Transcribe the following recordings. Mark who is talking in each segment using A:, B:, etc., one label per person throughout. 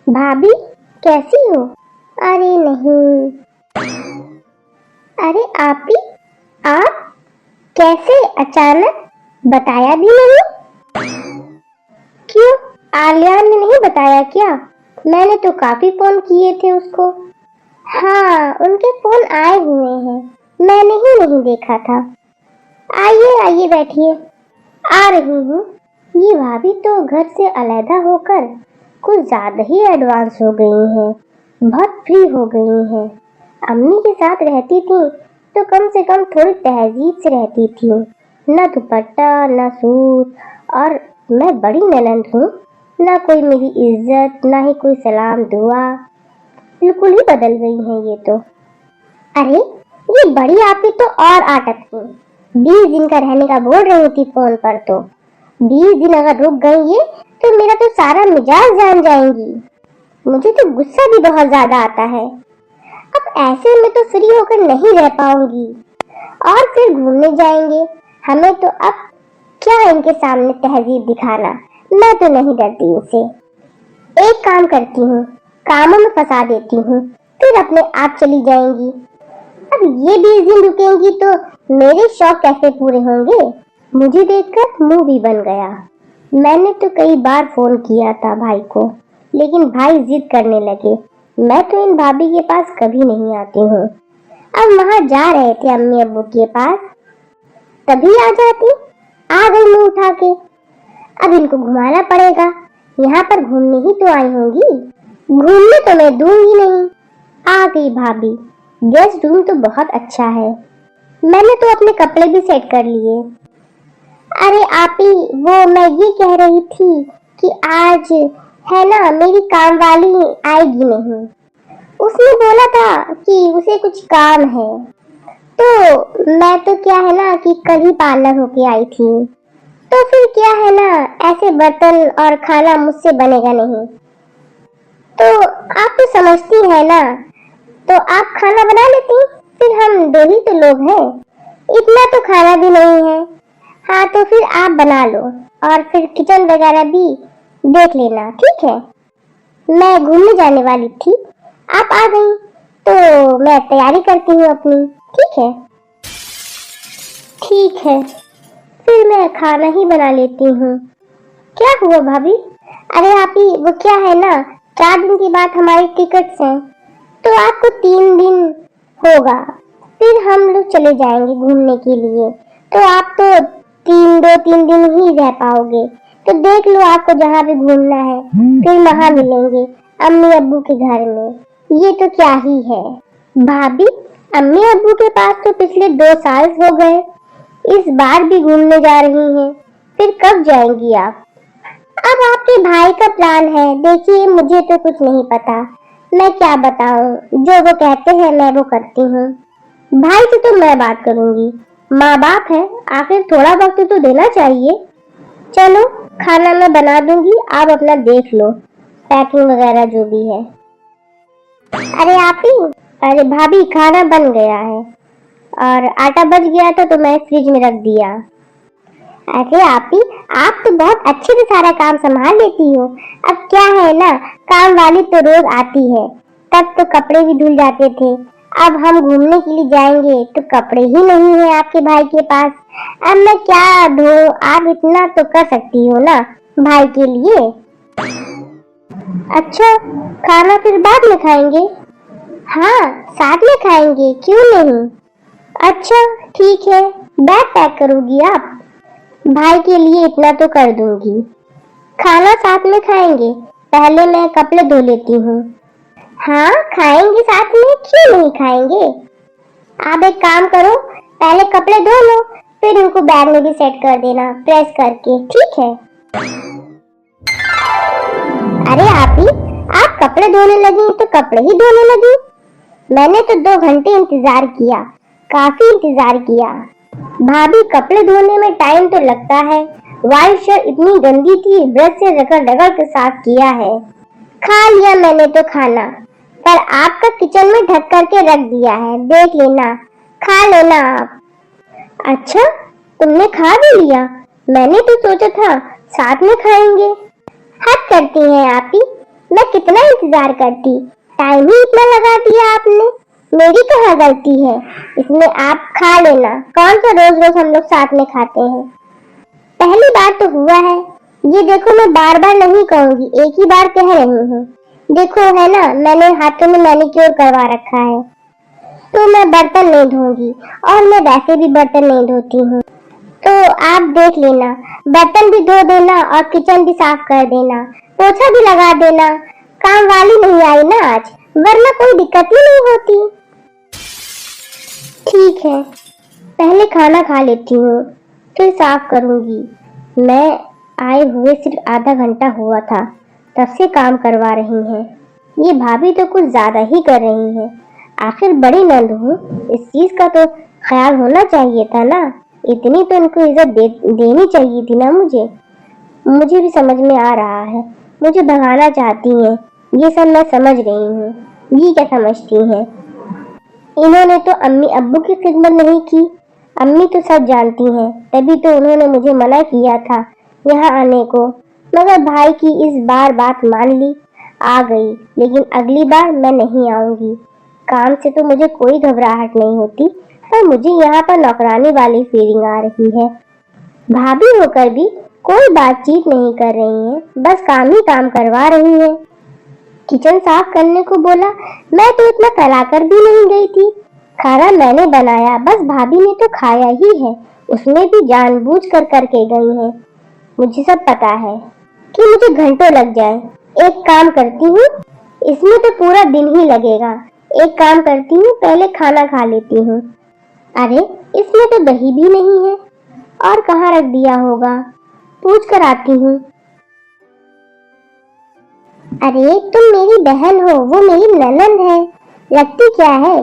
A: भाभी कैसी हो? अरे नहीं। अरे आप कैसे अचानक? बताया भी नहीं। क्यों? आलिया ने नहीं बताया क्या? मैंने तो काफी फोन किए थे उसको। हाँ, उनके फोन आए हुए हैं, मैंने ही नहीं देखा था। आइए आइए बैठिए। आ रही हूँ। ये भाभी तो घर से अलहदा होकर कुछ ज्यादा ही एडवांस हो गई हैं, बहुत फ्री हो गई हैं। अम्मी के साथ रहती थी तो कम से कम थोड़ी तहजीब से रहती थी, न दुपट्टा न सूट। और मैं बड़ी ननद हूँ, ना कोई मेरी इज्जत ना ही कोई सलाम दुआ। बिल्कुल ही बदल गई हैं ये तो। अरे ये बड़ी आपी तो और आटक थी। 20 दिन का रहने का बोल रही थी फोन पर, तो 20 दिन अगर रुक गई ये तो मेरा तो सारा मिजाज जान जाएंगी। मुझे तो गुस्सा भी बहुत ज्यादा आता है। अब ऐसे में तो फ्री होकर नहीं रह पाऊंगी। और फिर घूमने जाएंगे, हमें तो अब क्या इनके सामने तहजीब दिखाना। मैं तो नहीं डरती इनसे। एक काम करती हूँ, कामों में फंसा देती हूँ, फिर अपने आप चली जाएंगी। अब ये 20 दिन रुकेंगी तो मेरे शौक कैसे पूरे होंगे? मुझे देखकर मुंह भी बन गया। मैंने तो कई बार फोन किया था भाई को, लेकिन भाई जिद करने लगे। मैं तो इन भाभी के पास कभी नहीं आती हूँ। अब वहाँ जा रहे थे अम्मी अब्बू के पास, तभी आ जाती। आ गई मुंह उठा के। अब इनको घुमाना पड़ेगा। यहाँ पर घूमने ही तो आई होंगी, घूमने तो मैं दूंगी नहीं। आ गई भाभी। गेस्ट रूम तो बहुत अच्छा है, मैंने तो अपने कपड़े भी सेट कर लिए। अरे आपी, वो मैं ये कह रही थी कि आज है ना मेरी काम वाली आएगी नहीं। उसने बोला था कि उसे कुछ काम है, तो मैं तो क्या है ना कि कल ही पार्लर होके आई थी। तो फिर क्या है ना, ऐसे बर्तन और खाना मुझसे बनेगा नहीं। तो आप तो समझती है ना, तो आप खाना बना लेती, फिर हम दो ही तो लोग हैं, इतना तो खाना भी नहीं है। हाँ तो फिर आप बना लो और फिर किचन वगैरह भी देख लेना, ठीक है? मैं घूमने जाने वाली थी, आप आ गई तो मैं तैयारी करती हूँ अपनी। ठीक है? ठीक है, फिर मैं खाना ही बना लेती हूँ। क्या हुआ भाभी? अरे आप ही वो क्या है ना, 4 दिन के बाद हमारी टिकट्स हैं, तो आपको 3 दिन होगा, फिर हम लोग चले जाएंगे घूमने के लिए। तो आप तो 3 दिन ही रह पाओगे, तो देख लो आपको जहाँ भी घूमना है, फिर वहाँ मिलेंगे अम्मी अब्बू के घर में। ये तो क्या ही है भाभी, अम्मी अब्बू के पास तो पिछले 2 साल हो गए, इस बार भी घूमने जा रही हैं, फिर कब जाएंगी आप? अब आपके भाई का प्लान है, देखिए मुझे तो कुछ नहीं पता, मैं क्या बताऊं, जो वो कहते हैं मैं वो करती हूँ। भाई से तो मैं बात करूंगी, माँ बाप है, आखिर थोड़ा वक्त तो देना चाहिए। चलो खाना मैं बना दूंगी, आप अपना देख लो, पैकिंग वगैरह जो भी है। अरे आप ही, अरे भाभी खाना बन गया है और आटा बच गया था तो मैं फ्रिज में रख दिया। अरे आप ही, आप तो बहुत अच्छे से सारा काम संभाल लेती हो। अब क्या है ना, काम वाली तो रोज आती है, तब तो कपड़े भी धुल जाते थे। अब हम घूमने के लिए जाएंगे तो कपड़े ही नहीं है आपके भाई के पास। अब मैं क्या धोऊं, आप इतना तो कर सकती हो ना भाई के लिए। अच्छा, खाना फिर बाद में खाएंगे? हाँ साथ में खाएंगे, क्यों नहीं। अच्छा ठीक है, बैग पैक करोगी आप? भाई के लिए इतना तो कर दूंगी। खाना साथ में खाएंगे, पहले मैं कपड़े धो लेती हूँ। हाँ खाएंगे साथ में, क्यों नहीं खाएंगे। आप एक काम करो, पहले कपड़े धो लो, फिर उनको बैग में भी सेट कर देना प्रेस करके, ठीक है? अरे आप ही, आप कपड़े धोने लगी तो कपड़े ही धोने लगी। मैंने तो 2 घंटे इंतजार किया, काफी इंतजार किया। भाभी कपड़े धोने में टाइम तो लगता है, व्हाइट शर्ट इतनी गंदी थी, ब्रश से रगड़ रगड़ के साफ किया है। खा लिया मैंने तो खाना, पर आपका किचन में ढक करके रख दिया है, देख लेना, खा लेना आप। अच्छा तुमने खा भी लिया, मैंने तो सोचा था साथ में खाएंगे। हद करती हैं आप ही, मैं कितना इंतजार करती, टाइम ही इतना लगा दिया आपने। मेरी कहाँ गलती है, इसमें आप खा लेना, कौन सा रोज रोज हम लोग साथ में खाते हैं। पहली बार तो हुआ है, ये देखो मैं बार बार नहीं कहूंगी, एक ही बार कह रही हूँ। देखो है ना, मैंने हाथों में मैनिक्योर करवा रखा है, तो मैं बर्तन नहीं धोऊंगी, और मैं वैसे भी बर्तन नहीं धोती हूँ। तो आप देख लेना, बर्तन भी धो देना और किचन भी साफ कर देना, पोछा भी लगा देना। काम वाली नहीं आई ना आज, वरना कोई दिक्कत ही नहीं होती। ठीक है, पहले खाना खा लेती हूँ, फिर साफ करूंगी। मैं आए हुए सिर्फ आधा घंटा हुआ था, तब से काम करवा रही हैं। ये भाभी तो कुछ ज्यादा ही कर रही हैं। आखिर बड़ी नंद हूँ, इस चीज का तो ख्याल होना चाहिए था ना। इतनी तो इनको इज्जत देनी चाहिए थी ना मुझे भी समझ में आ रहा है, मुझे भगाना चाहती हैं, ये सब मैं समझ रही हूँ। ये क्या समझती हैं? इन्होंने तो अम्मी अब्बू की खिदमत नहीं की। अम्मी तो सब जानती हैं, तभी तो उन्होंने मुझे मना किया था यहाँ आने को। मगर भाई की इस बार बात मान ली, आ गई। लेकिन अगली बार मैं नहीं आऊंगी। काम से तो मुझे कोई घबराहट नहीं होती, पर मुझे यहाँ पर नौकरानी वाली फीलिंग आ रही है। भाभी होकर भी कोई बातचीत नहीं कर रही है, बस काम ही काम करवा रही है। किचन साफ करने को बोला, मैं तो इतना फैलाकर भी नहीं गई थी। खाना मैंने बनाया, बस भाभी ने तो खाया ही है, उसमें भी जानबूझ कर करके गई है। मुझे सब पता है कि मुझे घंटों लग जाए। एक काम करती हूँ, इसमें तो पूरा दिन ही लगेगा। एक काम करती हूँ, पहले खाना खा लेती हूँ। अरे इसमें तो दही भी नहीं है, और कहाँ रख दिया होगा, पूछ कर आती हूँ। अरे तुम मेरी बहन हो, वो मेरी ननद है, लगती क्या है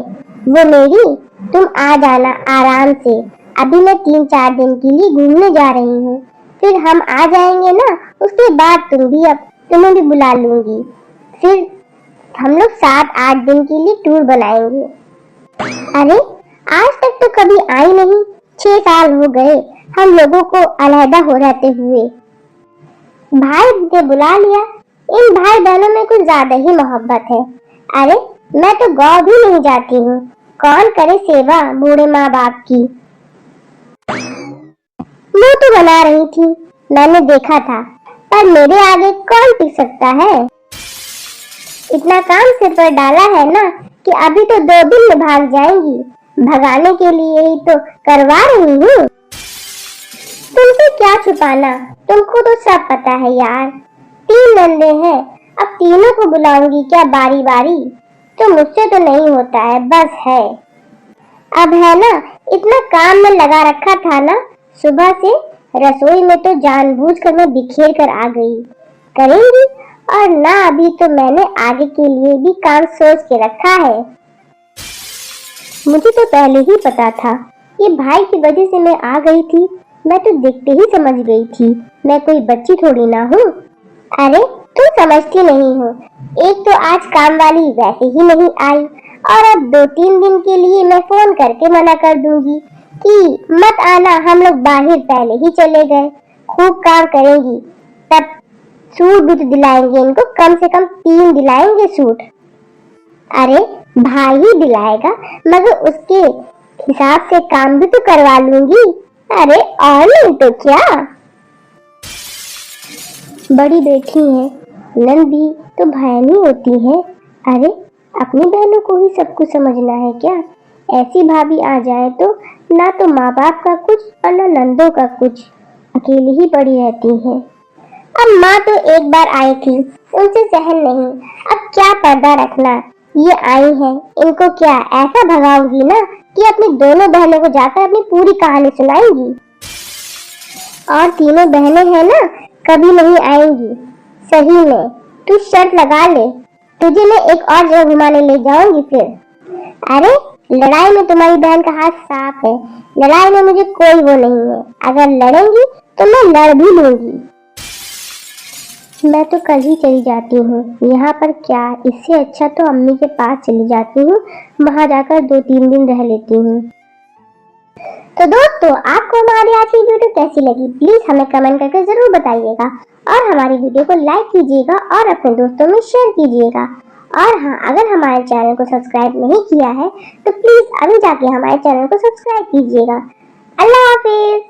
A: वो मेरी। तुम आ जाना आराम से, अभी मैं 3-4 दिन के लिए घूमने जा रही हूँ, फिर हम आ जाएंगे ना, उसके बाद तुम्हें भी बुला लूंगी। फिर हम लोग 7-8 दिन के लिए टूर बनाएंगे। अरे आज तक तो कभी आई नहीं, 6 साल हो गए हम लोगों को अलहदा हो रहते हुए। भाई ने बुला लिया, इन भाई बहनों में कुछ ज्यादा ही मोहब्बत है। अरे मैं तो गाँव भी नहीं जाती हूँ, कौन करे सेवा बूढ़े माँ बाप की। वो तो बना रही थी, मैंने देखा था, पर मेरे आगे कौन टिक सकता है। इतना काम सिर पर डाला है ना कि अभी तो 2 दिन में भाग जाएंगी। भगाने के लिए ही तो करवा रही हूँ। तुमसे क्या छुपाना, तुमको तो सब पता है यार। 3 नंदे हैं, अब तीनों को बुलाऊंगी क्या बारी बारी, तो मुझसे तो नहीं होता है, बस है। अब है ना, इतना काम में लगा रखा था ना, सुबह से रसोई में तो जानबूझकर मैं बिखेर कर आ गई। करेंगी, और ना अभी तो मैंने आगे के लिए भी काम सोच के रखा है। मुझे तो पहले ही पता था, ये भाई की वजह से मैं आ गई थी। मैं तो देखते ही समझ गई थी, मैं कोई बच्ची थोड़ी ना हूँ। अरे तुम समझती नहीं हो, एक तो आज काम वाली वैसे ही नहीं आई, और अब 2-3 दिन के लिए मैं फोन करके मना कर दूंगी कि मत आना, हम लोग बाहर पहले ही चले गए, खूब काम करेंगी। तब सूट भी तो दिलाएंगे इनको, कम से कम 3 दिलाएंगे सूट। अरे भाई ही दिलाएगा, मगर उसके हिसाब से काम भी तो करवा लूंगी। अरे और नहीं तो क्या। बड़ी बेटी है, नंद भी तो बहन ही होती है। अरे अपनी बहनों को ही सब कुछ समझना है क्या। ऐसी भाभी आ जाए तो ना तो माँ बाप का कुछ और ना नंदों का कुछ, अकेली ही पड़ी रहती है। अब माँ तो एक बार आई थी, उनसे सहन नहीं, अब क्या पर्दा रखना। ये आई है, इनको क्या ऐसा भगाऊंगी ना कि अपनी दोनों बहनों को जाकर अपनी पूरी कहानी सुनाएंगी। और तीनों बहनें हैं ना, कभी नहीं आएंगी। सही में तू शर्त लगा ले, तुझे मैं एक और जगह घुमाने ले जाऊंगी फिर। अरे लड़ाई में तुम्हारी बहन का हाथ साफ है, लड़ाई में मुझे कोई वो नहीं है। अगर लड़ेंगी तो मैं लड़ भी लूंगी। मैं तो कल ही चली जाती हूँ, यहाँ पर क्या, इससे अच्छा तो अम्मी के पास चली जाती हूँ, वहाँ जाकर 2-3 दिन रह लेती हूँ। तो दोस्तों, आपको हमारी आज की वीडियो कैसी लगी, प्लीज हमें कमेंट करके जरूर बताइएगा। और हमारी वीडियो को लाइक कीजिएगा और अपने दोस्तों में शेयर कीजिएगा। और हाँ, अगर हमारे चैनल को सब्सक्राइब नहीं किया है तो प्लीज अभी जाके हमारे चैनल को सब्सक्राइब कीजिएगा। अल्लाह हाफिज।